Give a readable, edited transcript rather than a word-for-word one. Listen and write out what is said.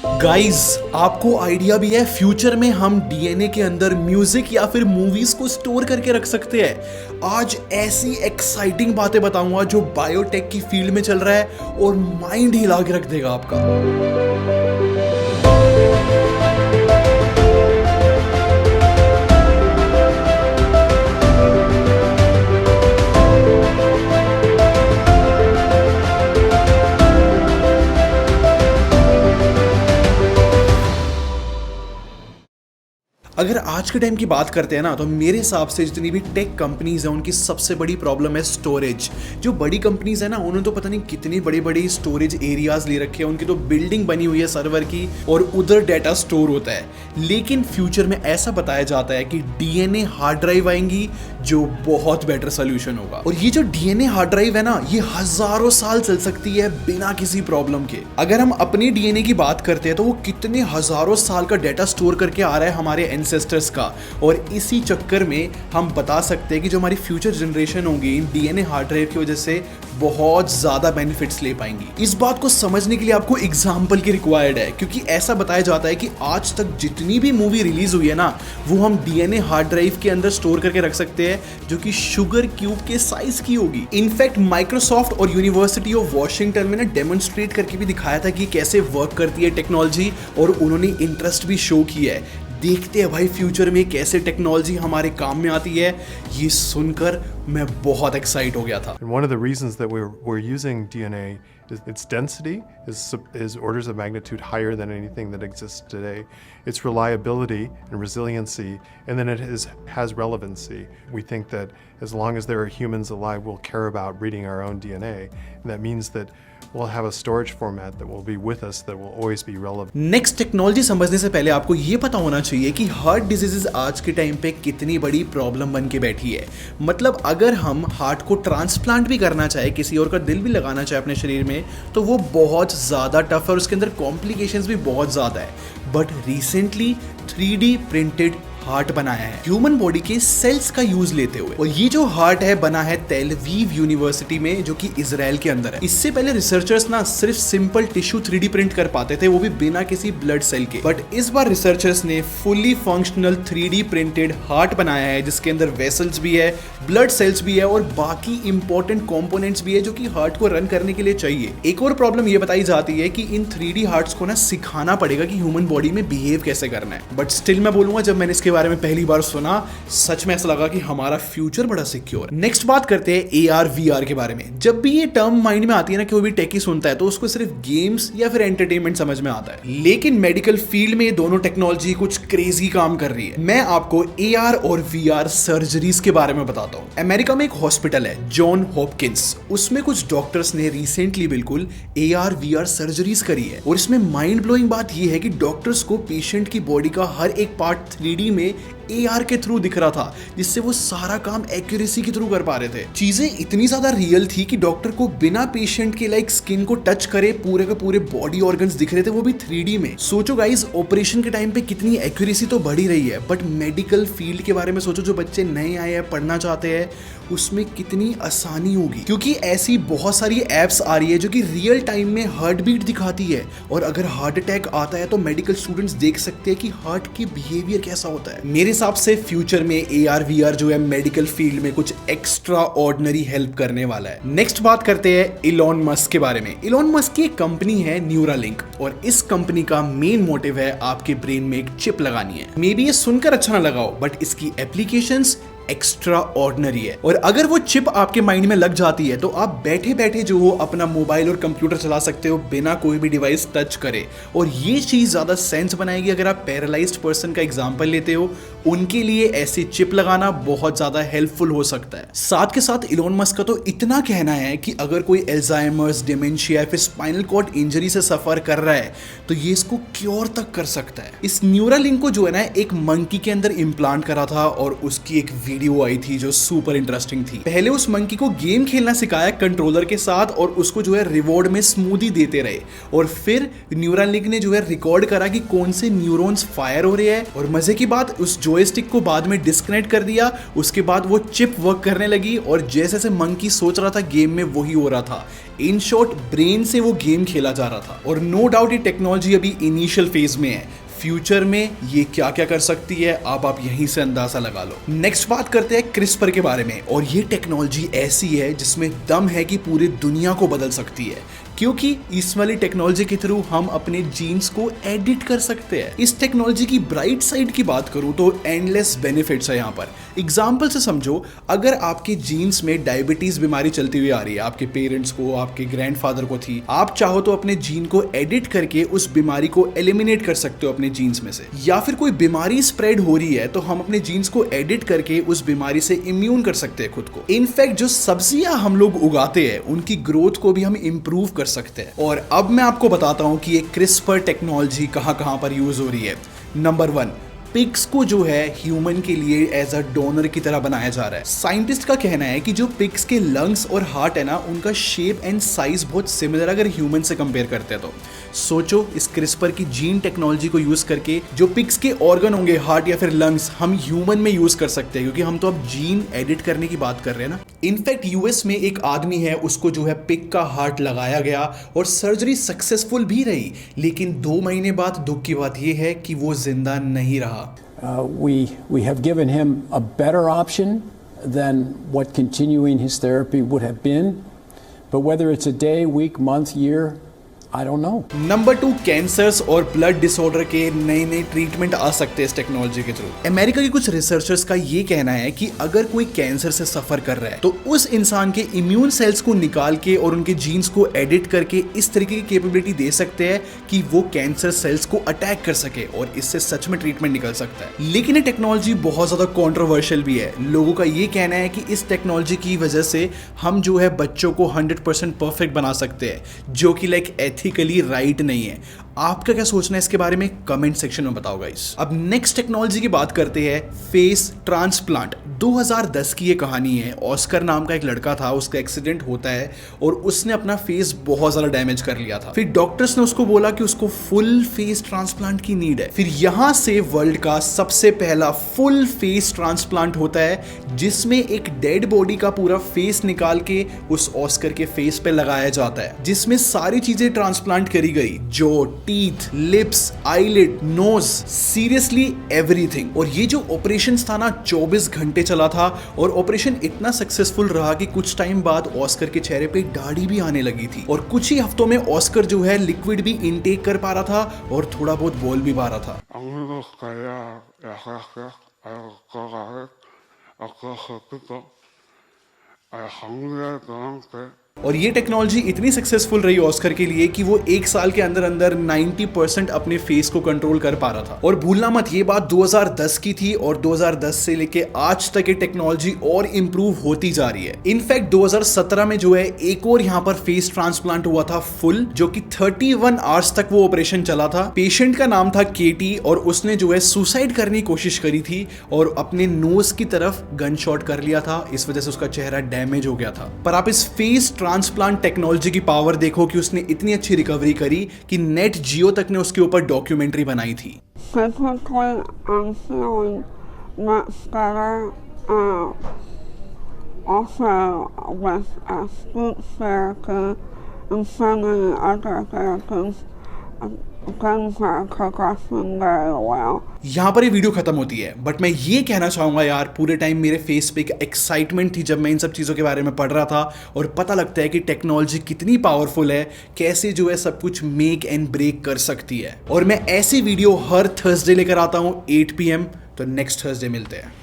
Guys, आपको idea भी है फ्यूचर में हम डीएनए के अंदर म्यूजिक या फिर मूवीज को स्टोर करके रख सकते हैं। आज ऐसी एक्साइटिंग बातें बताऊंगा जो बायोटेक की फील्ड में चल रहा है और माइंड हिला के रख देगा आपका। अगर आज के टाइम की बात करते हैं ना, तो मेरे हिसाब से जितनी भी टेक कंपनीज हैं उनकी सबसे बड़ी प्रॉब्लम है स्टोरेज। जो बड़ी कंपनीज है ना, उन्होंने तो पता नहीं कितनी बड़ी बड़ी स्टोरेज एरियाज ले रखे हैं, उनकी तो बिल्डिंग बनी हुई है सर्वर की और उधर डाटा स्टोर होता है। लेकिन फ्यूचर में ऐसा बताया जाता है कि डीएनए हार्ड ड्राइव आएंगी जो बहुत बेटर सोल्यूशन होगा। और ये जो डीएनए हार्ड ड्राइव है ना, ये हजारों साल चल सकती है बिना किसी प्रॉब्लम के। अगर हम अपने डीएनए की बात करते हैं तो वो कितने हजारों साल का डाटा स्टोर करके आ रहा है हमारे एंसेस्टर्स का, और इसी चक्कर में हम बता सकते हैं कि जो हमारी फ्यूचर जनरेशन होंगी इन डीएनए हार्ड ड्राइव की वजह से बहुत ज्यादा बेनिफिट्स ले पाएंगी। इस बात को समझने के लिए आपको एग्जांपल की रिक्वायर्ड है, क्योंकि ऐसा बताया जाता है कि आज तक जितनी भी मूवी रिलीज हुई है ना, वो हम डीएनए हार्ड ड्राइव के अंदर स्टोर करके रख सकते हैं, जो कि शुगर क्यूब के साइज की होगी। इनफैक्ट माइक्रोसॉफ्ट और यूनिवर्सिटी ऑफ वॉशिंगटन में ना डेमोन्स्ट्रेट करके भी दिखाया था कि कैसे वर्क करती है टेक्नोलॉजी, और उन्होंने इंटरेस्ट भी शो किया है। देखते हैं भाई फ्यूचर में कैसे टेक्नोलॉजी हमारे काम में आती है। ये सुनकर मैं बहुत एक्साइट हो गया था। One of the reasons that we're using DNA is its density is orders of magnitude higher than anything that exists today. Its reliability and resiliency, and then it has relevancy. We think that as long as there are humans alive, we'll care about reading our own DNA, and that means that we'll have a storage format that will be with us that will always be relevant. Next technology समझने से पहले आपको ये पता होना चाहिए कि heart diseases आज के टाइम पे कितनी बड़ी प्रॉब्लम बन के बैठी है। मतलब अगर हम हार्ट को ट्रांसप्लांट भी करना चाहे, किसी और का दिल भी लगाना चाहे अपने शरीर में, तो वो बहुत ज़्यादा टफ है और उसके अंदर कॉम्प्लिकेशंस भी बहुत ज़्यादा है। But recently 3D printed heart बनाया है ह्यूमन बॉडी के सेल्स का यूज लेते हुए, और ये जो हार्ट है बना है तेल अवीव यूनिवर्सिटी में, जो कि इजराइल के अंदर है। इससे पहले रिसर्चर्स ना सिर्फ सिंपल टिश्यू 3D प्रिंट कर पाते थे, वो भी बिना किसी ब्लड सेल के। बट इस बार रिसर्चर्स ने fully functional 3D printed heart बनाया है, जिसके अंदर वेसल्स भी है, ब्लड सेल्स भी है और बाकी इंपॉर्टेंट कंपोनेंट्स भी है जो कि हार्ट को रन करने के लिए चाहिए। एक और प्रॉब्लम ये बताई जाती है कि इन 3D हार्ट्स को ना सिखाना पड़ेगा कि ह्यूमन बॉडी में बिहेव कैसे करना है। बट स्टिल मैं बोलूंगा, जब मैंने इसके बारे में पहली बार सुना, सच में ऐसा लगा कि हमारा फ्यूचर बड़ा सिक्योर है। नेक्स्ट बात करते हैं AR VR के बारे में। जब भी ये टर्म माइंड में आती है ना, कि वो भी टेकी सुनता है, तो उसको सिर्फ गेम्स या फिर एंटरटेनमेंट समझ में आता है। लेकिन मेडिकल फील्ड में ये दोनों टेक्नोलॉजी कुछ क्रेजी काम कर रही है। मैं आपको AR और VR सर्जरीज के बारे में बताता हूँ। अमेरिका में एक हॉस्पिटल है जॉन हॉपकिंस, उसमें कुछ डॉक्टर्स ने रिसेंटली बिल्कुल AR VR सर्जरीज करी है, और इसमें माइंड ब्लोइंग बात यह है कि डॉक्टर्स को पेशेंट की बॉडी का हर एक पार्ट 3D में AR के थ्रू दिख रहा था, जिससे वो सारा काम एक्यूरेसी के थ्रू कर पा रहे थे। चीजें इतनी ज्यादा रियल थी कि डॉक्टर को बिना पेशेंट के स्किन को टच करे पूरे के पूरे बॉडी ऑर्गन्स दिख रहे थे, वो भी 3D में। सोचो गाइस, ऑपरेशन के टाइम पे कितनी एक्यूरेसी तो बढ़ी रही है, बट मेडिकल फील्ड के बारे में सोचो, जो बच्चे नए आए हैं पढ़ना चाहते हैं, उसमें कितनी आसानी होगी, क्योंकि ऐसी बहुत सारी एप्स आ रही है जो कि रियल टाइम में हार्ट बीट दिखाती है, और अगर हार्ट अटैक आता है तो मेडिकल स्टूडेंट्स देख सकते हैं कि हार्ट की बिहेवियर कैसा होता है। मेरे हिसाब से फ्यूचर में AR VR जो है मेडिकल फील्ड में कुछ एक्स्ट्रा ऑर्डिनरी हेल्प करने वाला है। नेक्स्ट बात करते हैं इलॉन मस्क के बारे में। इलॉन मस्क की एक कंपनी है न्यूरालिंक, और इस कंपनी का मेन मोटिव है आपके ब्रेन में एक चिप लगानी है। मे बी ये सुनकर अच्छा ना लगाओ, बट इसकी एप्लीकेशंस एक्स्ट्रा ऑर्डिनरी है, और अगर वो चिप आपके माइंड में लग जाती है तो आप बैठे बैठे जो हो अपना मोबाइल और कंप्यूटर चला सकते हो बिना कोई भी डिवाइस टच करे। और ये चीज ज्यादा सेंस बनाएगी अगर आप पैरालाइज्ड पर्सन का एग्जांपल लेते हो, उनके लिए ऐसी चिप लगाना बहुत ज्यादा हेल्पफुल हो सकता है। साथ के साथ इलॉन मस्क का तो इतना कहना है कि अगर कोई एल्जाइमर्स, डिमेंशिया या फिर स्पाइनल कॉर्ड इंजरी से सफर कर रहा है तो ये इसको क्योर तक कर सकता है। इस न्यूरालिंक को जो है ना, एक मंकी के अंदर इम्प्लांट करा था, और उसकी एक वीडियो आई थी जो सुपर इंटरेस्टिंग थी। पहले उस मंकी को गेम खेलना सिखाया कंट्रोलर के साथ और उसको जो है रिवॉर्ड में स्मूदी देते रहे, और फिर न्यूरल लिंक ने जो है रिकॉर्ड करा कि कौन से न्यूरॉन्स फायर हो रहे हैं, और मजे की बात उस जॉयस्टिक को बाद में डिस्कनेक्ट कर दिया। उसके बाद वो चिप वर्क करने लगी और जैसे जैसे मंकी सोच रहा था गेम में वही हो रहा था। इन शॉर्ट ब्रेन से वो गेम खेला जा रहा था। और नो डाउट ये टेक्नोलॉजी अभी इनिशियल फेज में है। फ्यूचर में ये क्या क्या कर सकती है आप यहीं से अंदाजा लगा लो। नेक्स्ट बात करते हैं क्रिस्पर के बारे में, और ये टेक्नोलॉजी ऐसी है जिसमें दम है कि पूरी दुनिया को बदल सकती है, क्योंकि इस वाली टेक्नोलॉजी के थ्रू हम अपने जीन्स को एडिट कर सकते हैं। इस टेक्नोलॉजी की ब्राइट साइड की बात करूं तो एंडलेस बेनिफिट्स है यहाँ पर। एग्जाम्पल से समझो, अगर आपके जीन्स में डायबिटीज बीमारी चलती हुई आ रही है, आपके पेरेंट्स को, आपके ग्रैंडफादर को थी, आप चाहो तो अपने जीन को एडिट करके उस बीमारी को एलिमिनेट कर सकते हो अपने जीन्स में से। या फिर कोई बीमारी स्प्रेड हो रही है तो हम अपने जीन्स को एडिट करके उस बीमारी से इम्यून कर सकते हैं खुद को। इनफैक्ट जो सब्जियां हम लोग उगाते हैं उनकी ग्रोथ को भी हम इंप्रूव कर सकते हैं। और अब मैं आपको बताता हूं कि ये क्रिस्पर टेक्नोलॉजी कहां पर यूज हो रही है। नंबर 1, पिग्स को जो है ह्यूमन के लिए एज अ डोनर की तरह बनाया जा रहा है। साइंटिस्ट का कहना है कि जो पिग्स के लंग्स और हार्ट है ना, उनका शेप एंड साइज बहुत सिमिलर अगर ह्यूमन से कंपेयर करते हैं तो। सोचो इस क्रिस्पर की जीन टेक्नोलॉजी को यूज करके जो पिग्स के ऑर्गन होंगे, हार्ट या फिर लंग्स, हम ह्यूमन में यूज कर सकते हैं, क्योंकि हम तो अब जीन एडिट करने की बात कर रहे हैं ना। इनफैक्ट यूएस में एक आदमी है, उसको जो है पिग का हार्ट लगाया गया और सर्जरी सक्सेसफुल भी रही, लेकिन 2 महीने बाद दुख की बात यह है कि वो जिंदा नहीं रहा। We have given him a better option than what continuing his therapy would have been, but whether it's a day, week, month, year, I don't know. Number 2, cancers और ब्लड डिसऑर्डर के नए ट्रीटमेंट आ सकते हैं इस technology के through. America के कुछ researchers का ये कहना है कि अगर कोई कैंसर से सफर कर रहा है तो उस इंसान के इम्यून सेल्स को निकाल के और उनके जीन्स को एडिट करके इस तरीके की कैपेबिलिटी दे सकते हैं कि वो कैंसर सेल्स को अटैक कर सके, और इससे सच में ट्रीटमेंट निकल सकता है। लेकिन ये टेक्नोलॉजी बहुत ज्यादा कॉन्ट्रोवर्शियल भी है। लोगों का ये कहना है कि इस टेक्नोलॉजी की वजह से हम जो है बच्चों को 100% परफेक्ट बना सकते हैं, जो कि लाइक एथिकली राइट नहीं है। आपका क्या सोचना है इसके बारे में कमेंट सेक्शन में बताओ गाइस। अब नेक्स्ट टेक्नोलॉजी की बात करते हैं, फेस ट्रांसप्लांट। 2010 की ये कहानी है। ऑस्कर नाम का एक लड़का था, उसका एक्सीडेंट होता है और उसने अपना फेस बहुत ज्यादा डैमेज कर लिया था। फिर डॉक्टर्स ने उसको बोला कि उसको फुल फेस ट्रांसप्लांट की नीड है। फिर यहां से वर्ल्ड का सबसे पहला फुल फेस ट्रांसप्लांट होता है, जिसमें एक डेड बॉडी का पूरा फेस निकाल के उस ऑस्कर के फेस पे लगाया जाता है, जिसमें सारी चीजें ट्रांसप्लांट करी गई, जो teeth, lips, eyelid, nose, seriously everything. और ये जो ऑपरेशन था ना 24 घंटे चला था, और ऑपरेशन इतना सक्सेसफुल रहा कि कुछ टाइम बाद ऑस्कर के चेहरे पे दाढ़ी भी आने लगी थी, और कुछ ही हफ्तों में ऑस्कर जो है लिक्विड भी इनटेक कर पा रहा था और थोड़ा बहुत बोल भी पा रहा था। और ये टेक्नोलॉजी इतनी सक्सेसफुल रही ऑस्कर के लिए कि वो 1 साल के अंदर अंदर 90% अपने फेस को कंट्रोल कर पा रहा था। और भूलना मत, ये बात 2010 की थी, और 2010 से लेके आज तक ये टेक्नोलॉजी और इंप्रूव होती जा रही है। इनफैक्ट 2017 में जो है एक और यहाँ पर फेस ट्रांसप्लांट हुआ था फुल, जो कि 31 आवर्स तक वो ऑपरेशन चला था। पेशेंट का नाम था केटी, और उसने जो है सुसाइड करने की कोशिश करी थी और अपने नोज की तरफ गन शॉट कर लिया था। इस वजह से उसका चेहरा डैमेज हो गया था। पर आप इस फेस ट्रांसप्लांट टेक्नोलॉजी की पावर देखो कि उसने इतनी अच्छी रिकवरी करी कि नेट जियो तक ने उसके ऊपर डॉक्यूमेंट्री बनाई थी। यहाँ पर ये वीडियो खत्म होती है, बट मैं ये कहना चाहूंगा यार, पूरे टाइम मेरे फेस पे एक एक्साइटमेंट थी जब मैं इन सब चीज़ों के बारे में पढ़ रहा था, और पता लगता है कि टेक्नोलॉजी कितनी पावरफुल है, कैसे जो है सब कुछ मेक एंड ब्रेक कर सकती है। और मैं ऐसी वीडियो हर थर्सडे लेकर आता हूँ 8 PM। तो नेक्स्ट थर्सडे मिलते हैं।